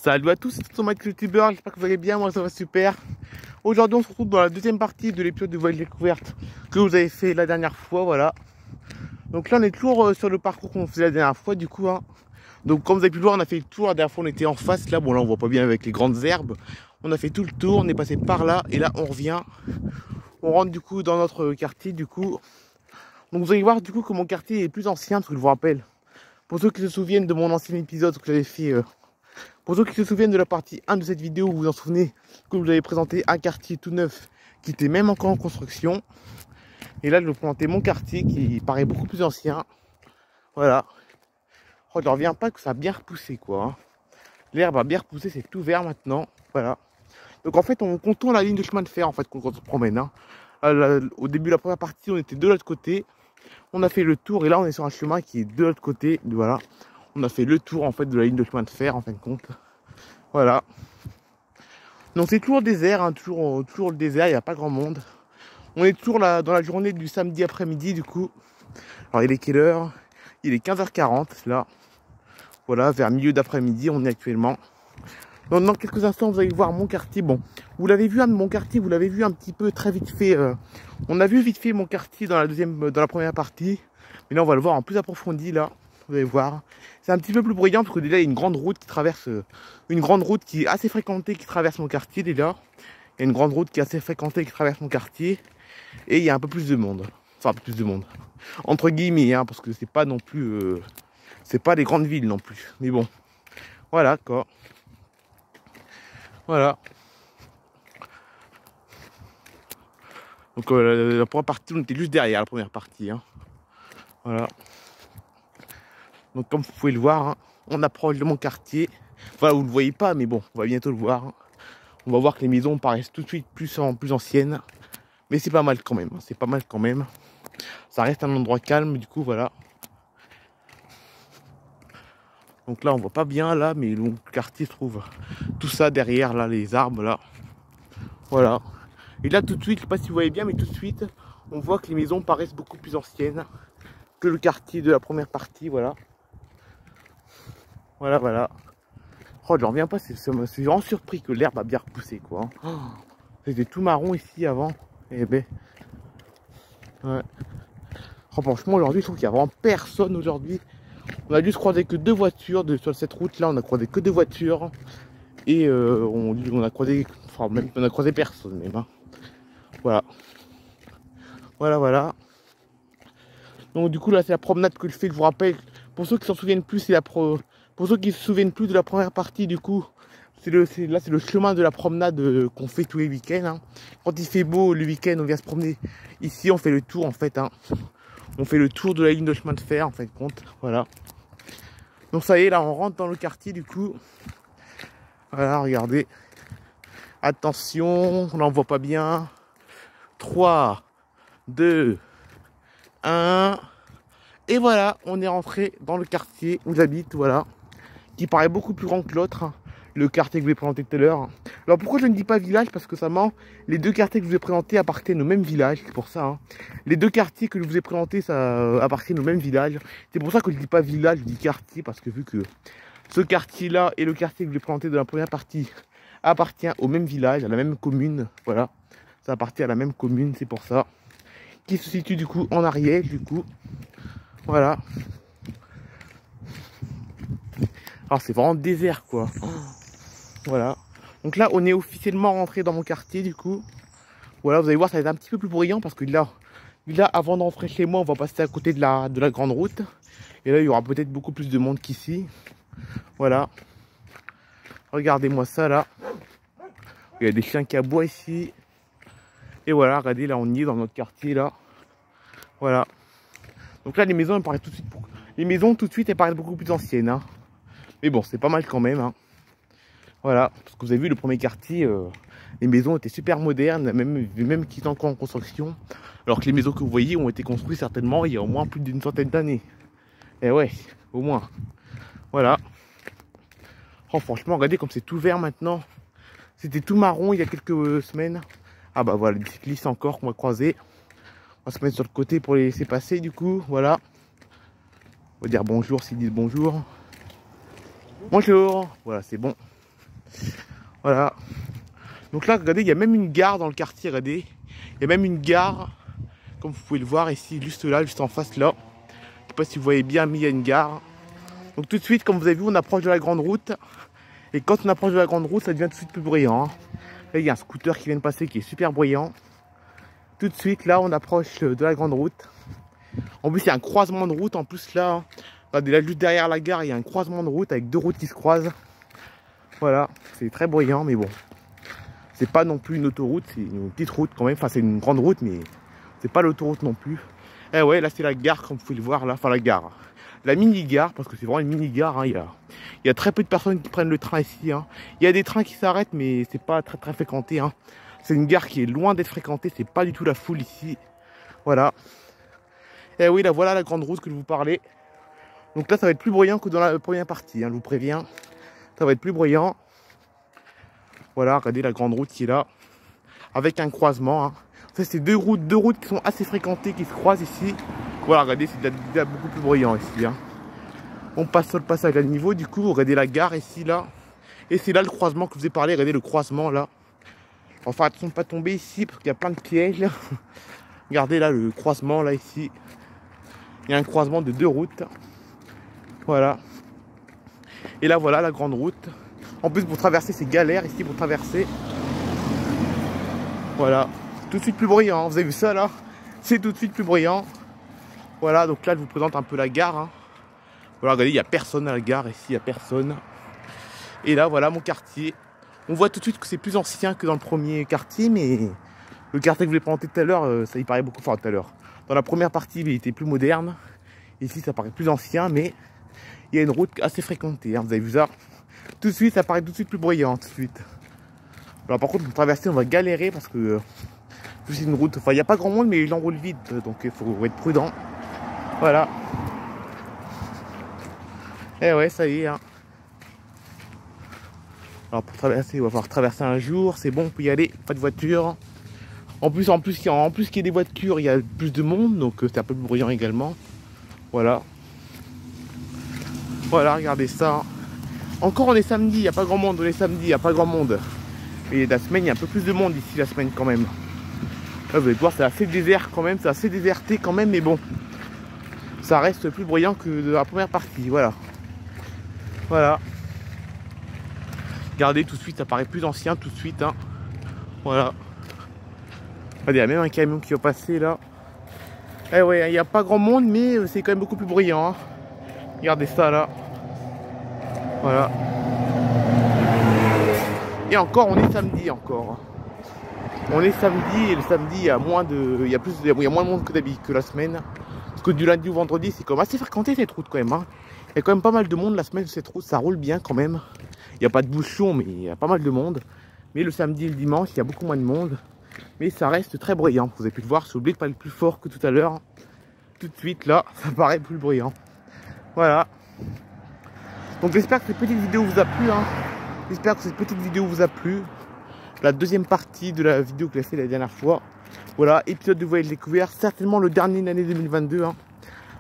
Salut à tous, c'est ton Mike youtubeur, j'espère que vous allez bien, moi ça va super. Aujourd'hui on se retrouve dans la deuxième partie de l'épisode de Voyage Découverte que vous avez fait la dernière fois, voilà. Donc là on est toujours sur le parcours qu'on faisait la dernière fois du coup. Donc comme vous avez pu le voir, on a fait le tour, la dernière fois on était en face, là bon là on voit pas bien avec les grandes herbes. On a fait tout le tour, on est passé par là et là on revient. On rentre du coup dans notre quartier du coup. Donc vous allez voir du coup que mon quartier est plus ancien parce que je vous rappelle. Pour ceux qui se souviennent de mon ancien épisode que j'avais fait... Pour ceux qui se souviennent de la partie 1 de cette vidéo, vous vous en souvenez que je vous avais présenté un quartier tout neuf qui était même encore en construction. Et là, je vais vous présenter mon quartier qui paraît beaucoup plus ancien. Voilà. Oh, je ne reviens pas que ça a bien repoussé quoi. L'herbe a bien repoussé, c'est tout vert maintenant. Voilà. Donc en fait, on contourne la ligne de chemin de fer en fait quand on se promène. Au début de la première partie, on était de l'autre côté. On a fait le tour et là, on est sur un chemin qui est de l'autre côté. Voilà. On a fait le tour en fait de la ligne de chemin de fer en fin de compte. Voilà. Donc c'est toujours désert, toujours le désert, il n'y a pas grand monde. On est toujours là dans la journée du samedi après-midi du coup. Alors il est quelle heure? Il est 15h40 là. Voilà, vers milieu d'après-midi on est actuellement. Donc dans quelques instants vous allez voir mon quartier. Bon, vous l'avez vu mon quartier, vous l'avez vu un petit peu très vite fait. On a vu vite fait mon quartier dans la première partie. Mais là on va le voir en plus approfondi là. Vous allez voir, c'est un petit peu plus bruyant parce que déjà il y a une grande route qui traverse, une grande route qui est assez fréquentée qui traverse mon quartier déjà. Il y a une grande route qui est assez fréquentée qui traverse mon quartier et il y a un peu plus de monde, enfin un peu plus de monde, entre guillemets, parce que c'est pas non plus, c'est pas des grandes villes non plus. Mais bon, voilà quoi, voilà. Donc la première partie, on était juste derrière la première partie, voilà. Donc comme vous pouvez le voir, on approche de mon quartier. Enfin, vous ne le voyez pas, mais bon, on va bientôt le voir. On va voir que les maisons paraissent tout de suite plus anciennes. Mais c'est pas mal quand même, c'est pas mal quand même. Ça reste un endroit calme, du coup, voilà. Donc là, on voit pas bien, là, mais le quartier se trouve tout ça derrière, là, les arbres, là. Voilà. Et là, tout de suite, je sais pas si vous voyez bien, mais tout de suite, on voit que les maisons paraissent beaucoup plus anciennes que le quartier de la première partie, voilà. Voilà, voilà. Oh, je reviens pas, c'est vraiment surpris que l'herbe a bien repoussé, quoi. Oh, c'était tout marron ici avant. Eh ben. Ouais. Oh, franchement, aujourd'hui, je trouve qu'il y a vraiment personne aujourd'hui. On a dû se croiser que 2 voitures sur cette route-là. On a croisé que 2 voitures. Et on a croisé, enfin, même, on a croisé personne même. Voilà. Voilà, voilà. Donc, du coup, là, c'est la promenade que je fais. Je vous rappelle, pour ceux qui s'en souviennent plus, c'est pour ceux qui se souviennent plus de la première partie, du coup, là c'est le chemin de la promenade qu'on fait tous les week-ends. Quand il fait beau le week-end, on vient se promener ici, on fait le tour en fait. On fait le tour de la ligne de chemin de fer en fin de compte. Voilà. Donc ça y est, là on rentre dans le quartier du coup. Voilà, regardez. Attention, on n'en voit pas bien. 3, 2, 1. Et voilà, on est rentré dans le quartier où j'habite, voilà. Qui paraît beaucoup plus grand que l'autre, le quartier que je vous ai présenté tout à l'heure. Alors pourquoi je ne dis pas village? Parce que ça ment, les 2 quartiers que je vous ai présentés appartiennent au même village, c'est pour ça. Les 2 quartiers que je vous ai présentés, ça appartiennent au même village. C'est pour ça que je ne dis pas village, je dis quartier, parce que vu que ce quartier-là et le quartier que je vous ai présenté dans la première partie appartient au même village, à la même commune, voilà. Ça appartient à la même commune, c'est pour ça. Qui se situe du coup en Ariège, du coup. Voilà. Alors c'est vraiment désert quoi. Voilà. Donc là on est officiellement rentré dans mon quartier du coup. Voilà, vous allez voir ça va être un petit peu plus bruyant parce que là avant d'entrer chez moi on va passer à côté de la grande route. Et là il y aura peut-être beaucoup plus de monde qu'ici. Voilà. Regardez-moi ça là. Il y a des chiens qui aboient ici. Et voilà, regardez là on y est dans notre quartier là. Voilà. Donc là les maisons elles paraissent tout de suite. Les maisons tout de suite elles paraissent beaucoup plus anciennes. Mais bon, c'est pas mal quand même. Voilà, parce que vous avez vu le premier quartier, les maisons étaient super modernes, même qui sont encore en construction. Alors que les maisons que vous voyez ont été construites certainement il y a au moins plus d'une centaine d'années. Et ouais, au moins. Voilà. Oh franchement, regardez comme c'est tout vert maintenant. C'était tout marron il y a quelques semaines. Ah bah voilà, les cyclistes encore qu'on va croiser. On va se mettre sur le côté pour les laisser passer du coup, voilà. On va dire bonjour s'ils disent bonjour. Bonjour, voilà c'est bon. Voilà. Donc là, regardez, il y a même une gare dans le quartier, regardez. Il y a même une gare, comme vous pouvez le voir ici, juste là, juste en face là. Je sais pas si vous voyez bien, mais il y a une gare. Donc tout de suite, comme vous avez vu, on approche de la grande route. Et quand on approche de la grande route, ça devient tout de suite plus bruyant. Là, il y a un scooter qui vient de passer qui est super bruyant. Tout de suite, là, on approche de la grande route. En plus, il y a un croisement de route. En plus, là, regardez, là, juste derrière la gare, il y a un croisement de route avec deux routes qui se croisent. Voilà, c'est très bruyant, mais bon. C'est pas non plus une autoroute, c'est une petite route quand même. Enfin, c'est une grande route, mais c'est pas l'autoroute non plus. Eh ouais, là, c'est la gare, comme vous pouvez le voir, là. Enfin, la gare. La mini-gare, parce que c'est vraiment une mini-gare. Hein. Il y a très peu de personnes qui prennent le train ici. Hein. Il y a des trains qui s'arrêtent, mais c'est pas très fréquenté. Hein. C'est une gare qui est loin d'être fréquentée. C'est pas du tout la foule ici. Voilà. Et oui, là, voilà la grande route que je vous parlais. Donc là, ça va être plus bruyant que dans la première partie. Hein, je vous préviens. Ça va être plus bruyant. Voilà, regardez la grande route qui est là. Avec un croisement. Hein. Ça, c'est deux routes qui sont assez fréquentées, qui se croisent ici. Voilà, regardez, c'est déjà beaucoup plus bruyant ici. Hein. On passe sur le passage à niveau, du coup, regardez la gare ici, là. Et c'est là le croisement que je vous ai parlé, regardez le croisement, là. Enfin, attention de ne pas tomber ici, parce qu'il y a plein de pièges. Regardez là, le croisement, là, ici. Il y a un croisement de deux routes. Voilà. Et là, voilà, la grande route. En plus, pour traverser, c'est galère ici, pour traverser. Voilà. Tout de suite plus bruyant, hein. Vous avez vu ça, là? C'est tout de suite plus bruyant. Voilà, donc là, je vous présente un peu la gare. Hein. Voilà, regardez, il n'y a personne à la gare ici, il n'y a personne. Et là, voilà mon quartier. On voit tout de suite que c'est plus ancien que dans le premier quartier, mais le quartier que je vous ai présenté tout à l'heure, ça y paraît beaucoup. Enfin, tout à l'heure. Dans la première partie, il était plus moderne. Ici, ça paraît plus ancien, mais il y a une route assez fréquentée. Hein. Vous avez vu ça? Tout de suite, ça paraît tout de suite plus bruyant, tout de suite. Alors, par contre, pour traverser, on va galérer parce que c'est une route. Enfin, il n'y a pas grand monde, mais les gens roulent vite, donc il faut être prudent. Voilà. Et ouais, ça y est. Hein. Alors pour traverser, on va falloir traverser un jour. C'est bon, on peut y aller. Pas de voiture. En plus qu'il y ait des voitures, il y a plus de monde, donc c'est un peu plus bruyant également. Voilà. Voilà, regardez ça. Encore on est samedi, il n'y a pas grand monde. On est samedi, il n'y a pas grand monde. Et la semaine, il y a un peu plus de monde ici la semaine quand même. Là, vous allez voir, c'est assez désert quand même. C'est assez déserté quand même, mais bon. Ça reste plus bruyant que de la première partie. Voilà. Voilà. Regardez tout de suite, ça paraît plus ancien tout de suite. Hein. Voilà. Regardez, il y a même un camion qui va passer là. Eh ouais, il n'y a pas grand monde, mais c'est quand même beaucoup plus bruyant. Hein. Regardez ça là. Voilà. Et encore, on est samedi encore. On est samedi et le samedi, il y a moins de monde que d'habitude que la semaine. Parce que du lundi au vendredi, c'est comme assez fréquenté cette route quand même. Hein. Il y a quand même pas mal de monde la semaine, cette route, ça roule bien quand même. Il n'y a pas de bouchons, mais il y a pas mal de monde. Mais le samedi et le dimanche, il y a beaucoup moins de monde. Mais ça reste très bruyant. Vous avez pu le voir, j'ai oublié de parler plus fort que tout à l'heure. Tout de suite, là, ça paraît plus bruyant. Voilà. Donc j'espère que cette petite vidéo vous a plu. Hein. J'espère que cette petite vidéo vous a plu. La deuxième partie de la vidéo que j'ai fait la dernière fois. Voilà, épisode de voyage découvert. Certainement le dernier de l'année 2022. Hein.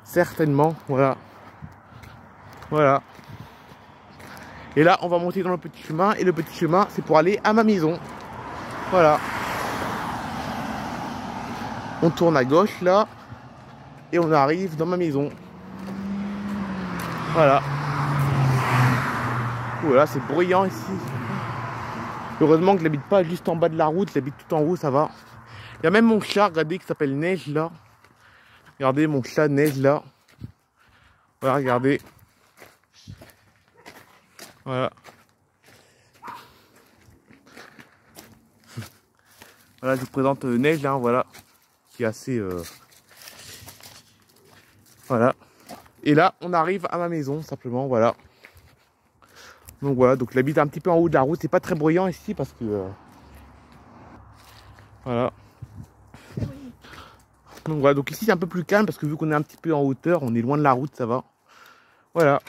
Certainement, voilà. Voilà. Et là, on va monter dans le petit chemin. Et le petit chemin, c'est pour aller à ma maison. Voilà. On tourne à gauche, là. Et on arrive dans ma maison. Voilà. Voilà, c'est bruyant ici. Heureusement que je n'habite pas juste en bas de la route. J'habite tout en haut, ça va. Il y a même mon chat, regardez, qui s'appelle Neige, là. Regardez, mon chat Neige, là. Voilà, regardez. Voilà. Voilà, je vous présente Neige, là, voilà. Qui est assez... Voilà. Et là, on arrive à ma maison, simplement, voilà. Donc voilà, donc j'habite un petit peu en haut de la route. C'est pas très bruyant ici, parce que... Voilà. Donc voilà, donc ici c'est un peu plus calme, parce que vu qu'on est un petit peu en hauteur, on est loin de la route, ça va. Voilà.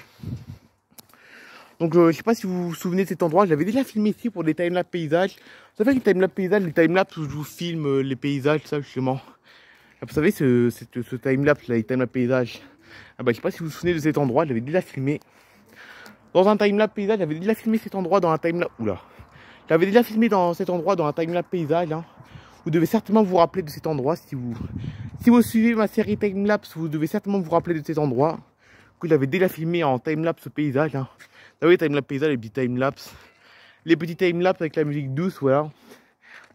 Donc je sais pas si vous vous souvenez de cet endroit, je l'avais déjà filmé ici pour des timelapse paysages. Vous savez les timelapse paysages, les timelapse où je vous filme les paysages, ça justement. Vous savez ce timelapse là, les timelapse paysages. Ah bah je sais pas si vous vous souvenez de cet endroit, je l'avais déjà filmé. dans un timelapse paysage. J'avais déjà filmé cet endroit dans un timelapse. Oula. J'avais déjà filmé dans cet endroit dans un timelapse paysage. Hein. Vous devez certainement vous rappeler de cet endroit si vous suivez ma série timelapse. Vous devez certainement vous rappeler de cet endroit que j'avais déjà filmé en timelapse paysage. Hein. Vous savez, timelapse paysage, les petits timelapse avec la musique douce, voilà.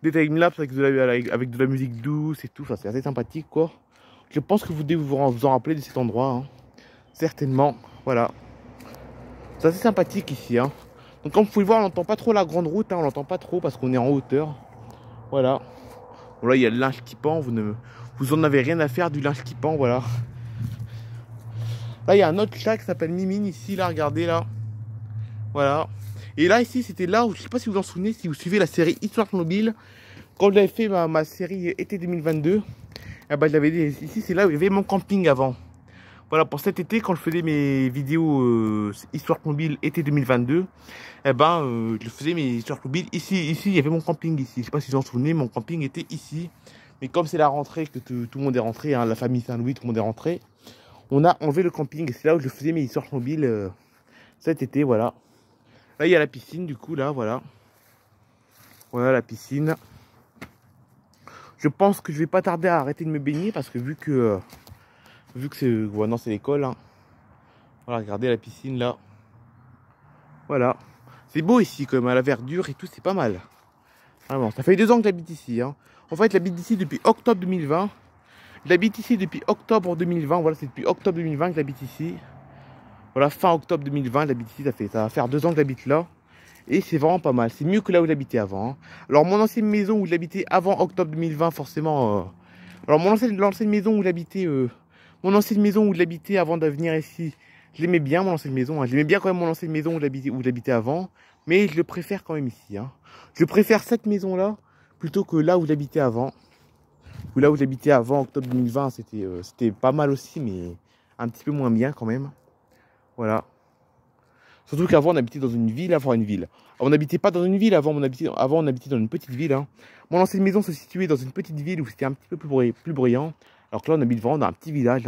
Des timelapse avec de la musique douce et tout. Ça, c'est assez sympathique, quoi. Je pense que vous devez vous en rappeler de cet endroit. Hein. Certainement, voilà. C'est assez sympathique ici. Hein. Donc comme vous pouvez le voir, on n'entend pas trop la grande route. Hein. On n'entend pas trop parce qu'on est en hauteur. Voilà. Bon, là, il y a le linge qui pend. Vous en avez rien à faire du linge qui pend, voilà. Là, il y a un autre chat qui s'appelle Mimine ici, là, regardez, là. Voilà. Et là, ici, c'était là où, je sais pas si vous vous en souvenez, si vous suivez la série Histoire Mobile, quand j'avais fait ma série été 2022, eh ben, j'avais dit, ici, c'est là où il y avait mon camping avant. Voilà, pour cet été, quand je faisais mes vidéos Histoire Mobile été 2022, eh ben, je faisais mes Histoires Mobile ici, il y avait mon camping ici. Je sais pas si vous en souvenez, mon camping était ici. Mais comme c'est la rentrée, que tout le monde est rentré, hein, la famille Saint-Louis, tout le monde est rentré, on a enlevé le camping. C'est là où je faisais mes Histoires Mobiles cet été, voilà. Là, il y a la piscine, du coup, là, voilà. Voilà la piscine. Je pense que je vais pas tarder à arrêter de me baigner parce que vu que c'est... Ouais, non, c'est l'école. Hein. Voilà, regardez la piscine, là. Voilà. C'est beau ici, quand même, à la verdure et tout, c'est pas mal. Vraiment, ça fait 2 ans que j'habite ici. Hein. En fait, j'habite ici depuis octobre 2020. J'habite ici depuis octobre 2020. Voilà, c'est depuis octobre 2020 que j'habite ici. Voilà, fin octobre 2020, j'habite ici. Ça va faire 2 ans que j'habite là. Et c'est vraiment pas mal. C'est mieux que là où j'habitais avant. Hein. Alors, mon ancienne maison où j'habitais avant octobre 2020, forcément. Alors, l'ancienne maison où j'habitais. Mon ancienne maison où j'habitais avant de venir ici. Je l'aimais bien, mon ancienne maison. Hein. J'aimais bien quand même mon ancienne maison où j'habitais avant. Mais je le préfère quand même ici. Hein. Je préfère cette maison-là plutôt que là où j'habitais avant. Ou là où j'habitais avant, octobre 2020, c'était pas mal aussi, mais un petit peu moins bien quand même. Voilà. Surtout qu'avant, on habitait dans une ville, avant une ville. On n'habitait pas dans une ville, avant on habitait dans une petite ville. Hein. Mon ancienne maison se situait dans une petite ville où c'était un petit peu plus bruyant. Alors que là, on habite vraiment dans un petit village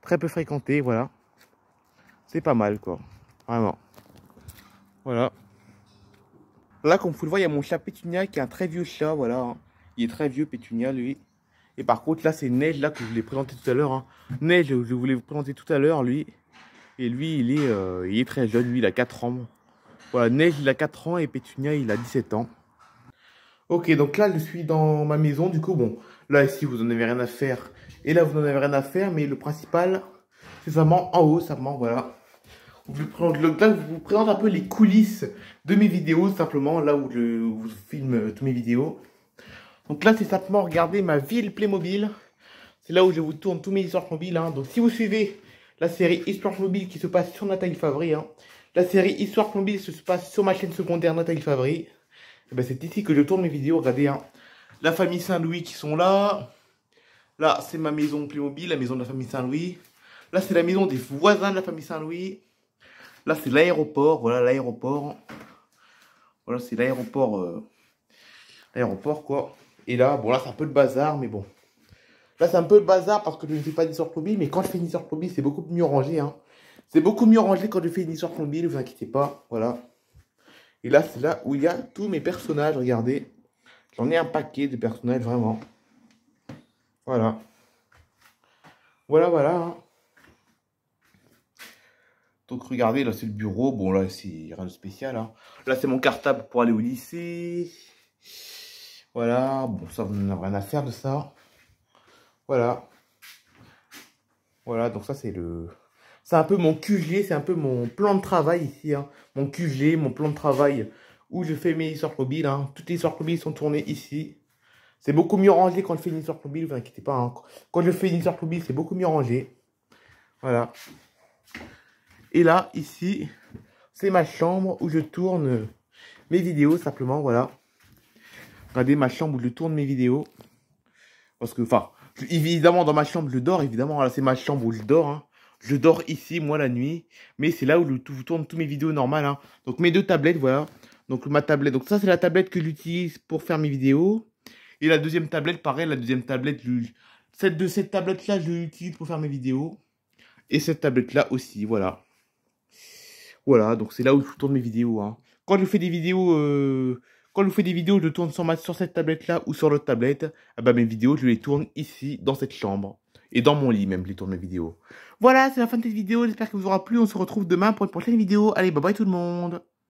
très peu fréquenté, voilà. C'est pas mal, quoi. Vraiment. Voilà. Là, comme vous le voyez, il y a mon chat Pétunia qui est un très vieux chat, voilà. Hein. Il est très vieux, Pétunia, lui. Et par contre, là, c'est Neige, là, que je vous l'ai présenté tout à l'heure. Hein. Neige, je voulais vous présenter tout à l'heure, lui. Et lui, il est très jeune, lui, il a 4 ans. Voilà, Neige, il a 4 ans et Pétunia, il a 17 ans. Ok, donc là, je suis dans ma maison. Du coup, bon, là, ici, vous n'en avez rien à faire. Et là, vous n'en avez rien à faire. Mais le principal, c'est vraiment en haut, simplement, voilà. Là, je vous présente un peu les coulisses de mes vidéos, simplement, là où je vous filme toutes mes vidéos. Donc là, c'est simplement regarder ma ville Playmobil. C'est là où je vous tourne tous mes histoires mobiles. Hein. Donc si vous suivez la série Histoire Mobile qui se passe sur Nathalie Favry, hein, la série Histoire Mobile se passe sur ma chaîne secondaire Nathalie Favry. Ben, c'est ici que je tourne mes vidéos. Regardez, hein, la famille Saint-Louis qui sont là. Là, c'est ma maison Playmobil, la maison de la famille Saint-Louis. Là, c'est la maison des voisins de la famille Saint-Louis. Là, c'est l'aéroport. Voilà, l'aéroport. Voilà, c'est l'aéroport. L'aéroport, quoi. Et là, bon, là, c'est un peu le bazar, mais bon. Là, c'est un peu le bazar parce que je ne fais pas d'histoire mobile, mais quand je fais une histoire mobile, c'est beaucoup mieux rangé. Hein. C'est beaucoup mieux rangé quand je fais une histoire mobile, ne vous inquiétez pas. Voilà. Et là, c'est là où il y a tous mes personnages, regardez. J'en ai un paquet de personnages, vraiment. Voilà. Voilà, voilà. Hein. Donc, regardez, là, c'est le bureau. Bon, là, c'est rien de spécial. Hein. Là, c'est mon cartable pour aller au lycée. Voilà. Bon, ça, vous n'avez rien à faire de ça. Voilà. Voilà, donc ça, c'est un peu mon QG, c'est un peu mon plan de travail ici. Hein. Mon QG, mon plan de travail où je fais mes histoires mobiles. Hein. Toutes les histoires mobiles sont tournées ici. C'est beaucoup mieux rangé quand je fais une histoire mobile, ne vous inquiétez pas. Hein. Quand je fais une histoire mobile, c'est beaucoup mieux rangé. Voilà. Et là, ici, c'est ma chambre où je tourne mes vidéos, simplement, voilà. Regardez ma chambre où je tourne mes vidéos. Parce que, enfin, évidemment, dans ma chambre, je dors, évidemment. Là, c'est ma chambre où je dors, hein. Je dors ici, moi, la nuit. Mais c'est là où je tourne toutes mes vidéos normales, hein. Donc, mes 2 tablettes, voilà. Donc, ma tablette. Donc, ça, c'est la tablette que j'utilise pour faire mes vidéos. Et la deuxième tablette, pareil, la deuxième tablette, cette tablette-là, je l'utilise pour faire mes vidéos. Et cette tablette-là aussi, voilà. Voilà, donc c'est là où je tourne mes vidéos, hein. Quand je fais des vidéos, quand je fais des vidéos, je tourne sur cette tablette-là ou sur l'autre tablette. Ah bah mes vidéos, je les tourne ici, dans cette chambre. Et dans mon lit même, je les tourne mes vidéos. Voilà, c'est la fin de cette vidéo. J'espère qu'elle vous aura plu. On se retrouve demain pour une prochaine vidéo. Allez, bye bye tout le monde.